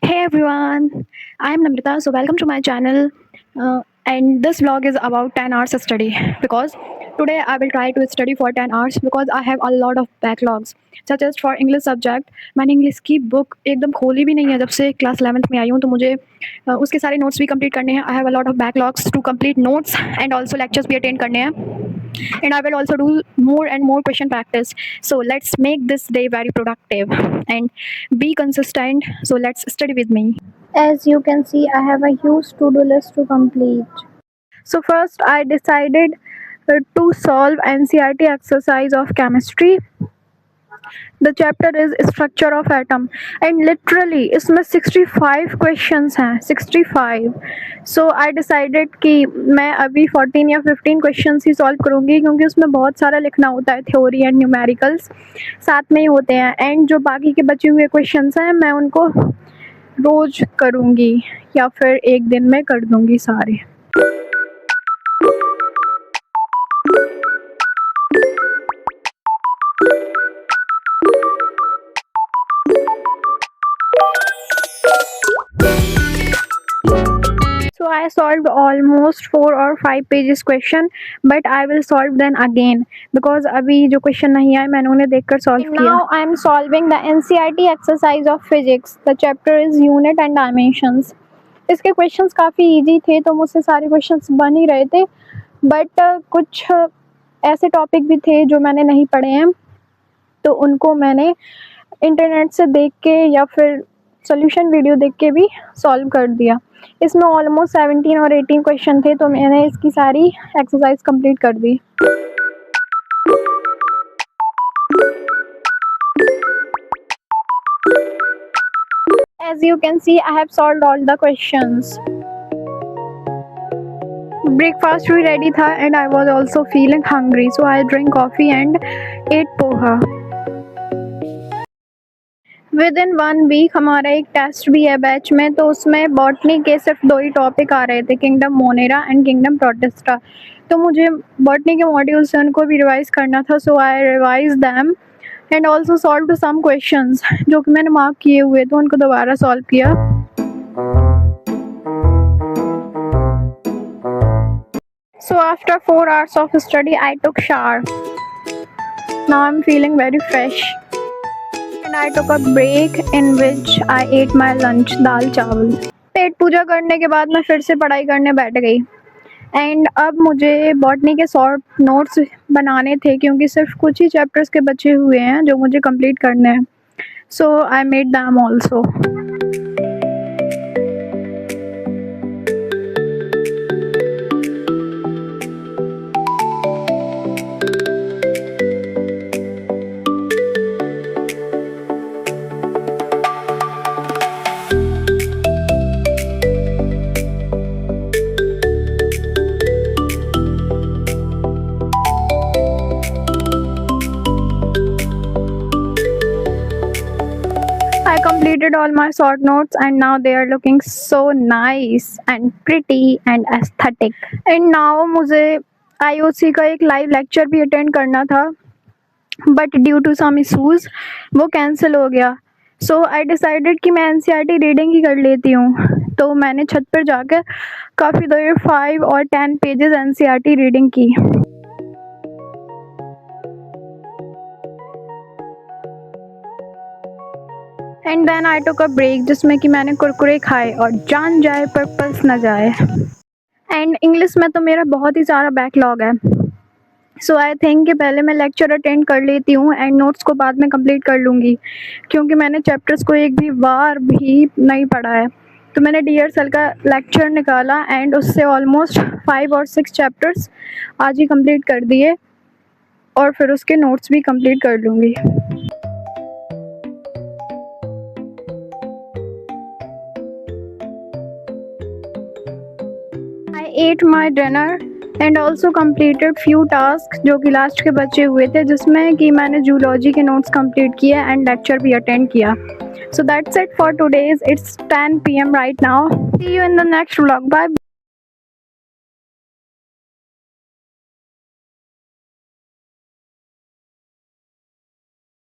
Hey everyone, I am Namrita. So welcome to my channel. And this vlog is about 10 hours of study because today I will try to study for 10 hours because I have a lot of backlogs. Such as for English subject, मैंने English की book एकदम खोली भी नहीं है जब से class 11th में आई हूँ, तो मुझे उसके सारे नोट्स भी कंप्लीट करने हैं. I have a lot of backlogs to complete notes and also lectures भी अटेंड करने हैं. And I will also do more and more question practice. So let's make this day very productive and be consistent. So let's study with me. As you can see, I have a huge to-do list to complete. So first I decided to solve NCERT exercise of chemistry. The chapter is structure of atom and literally इसमें 65 questions हैं, 65. So I decided कि मैं अभी 14 या 15 questions ही solve करूँगी क्योंकि उसमें बहुत सारा लिखना होता है, theory and numericals साथ में ही होते हैं. एंड जो बाकी के बचे हुए questions हैं मैं उनको रोज करूँगी या फिर एक दिन में कर दूँगी सारे. So I solved almost 4 or 5 pages question, but I will solve them again because अभी जो question नहीं आए मैंने उन्हें देखकर solve किया. Now I am solving the NCERT exercise of physics. The chapter is unit and dimensions. इसके questions काफ़ी easy थे तो मुझसे सारे questions बन ही रहे थे, but कुछ ऐसे topic भी थे जो मैंने नहीं पढ़े हैं तो उनको मैंने इंटरनेट से देख के या फिर सोल्यूशन वीडियो देख के भी सॉल्व कर दिया. इसमें ऑलमोस्ट 17 और 18 क्वेश्चन थे तो मैंने इसकी सारी एक्सरसाइज कंप्लीट कर दी. As you can see, I have solved all the questions. Breakfast भी ready था and I was also feeling hungry, so I drank coffee and ate poha. Within 1 week हमारा एक टेस्ट भी है batch में, तो उसमें बॉटनी के सिर्फ 2 ही टॉपिक आ रहे थे, kingdom Monera and kingdom protista. तो मुझे बॉटनी के मॉड्यूल से उनको भी रिवाइज करना था, so I revise them and also solve some questions जो कि मैंने मार्क किए हुए तो उनको दोबारा सॉल्व किया. So after 4 hours of study, I took shower. Now I'm feeling very fresh. And I took a break in which I ate my lunch, दाल चावल. पेट पूजा करने के बाद मैं फिर से पढ़ाई करने बैठ गई. एंड अब मुझे बॉटनी के शॉर्ट नोट्स बनाने थे क्योंकि सिर्फ कुछ ही चैप्टर्स के बचे हुए हैं जो मुझे कंप्लीट करने हैं. So I made them also. I completed all my short notes and now they are looking so nice and pretty and aesthetic. And now मुझे IOC का एक लाइव लेक्चर भी अटेंड करना था, but due to some issues वो cancel हो गया. सो I decided कि मैं NCERT रीडिंग ही कर लेती हूँ. तो मैंने छत पर जाकर काफ़ी देर 5 और 10 पेजेस NCERT रीडिंग की. And then I took a break जिसमें कि मैंने कुरकुरे खाए और जान जाए पर पल्स न जाए. एंड इंग्लिश में तो मेरा बहुत ही सारा बैकलॉग है, सो आई थिंक कि पहले मैं लेक्चर अटेंड कर लेती हूँ एंड नोट्स को बाद में कंप्लीट कर लूँगी क्योंकि मैंने चैप्टर्स को एक भी बार भी नहीं पढ़ा है. तो मैंने डियर सर का लेक्चर निकाला एंड उससे ऑलमोस्ट 5 और 6 चैप्टर्स आज ही कंप्लीट कर दिए और फिर उसके नोट्स भी कंप्लीट कर लूँगी. I ate my dinner and also completed few tasks जो कि लास्ट के बचे हुए थे, जिसमें कि मैंने जूलॉजी के नोट्स कंप्लीट किए एंड लेक्चर भी अटेंड किया. So that's it for today's. It's 10 PM right now. See you in the next vlog. Bye.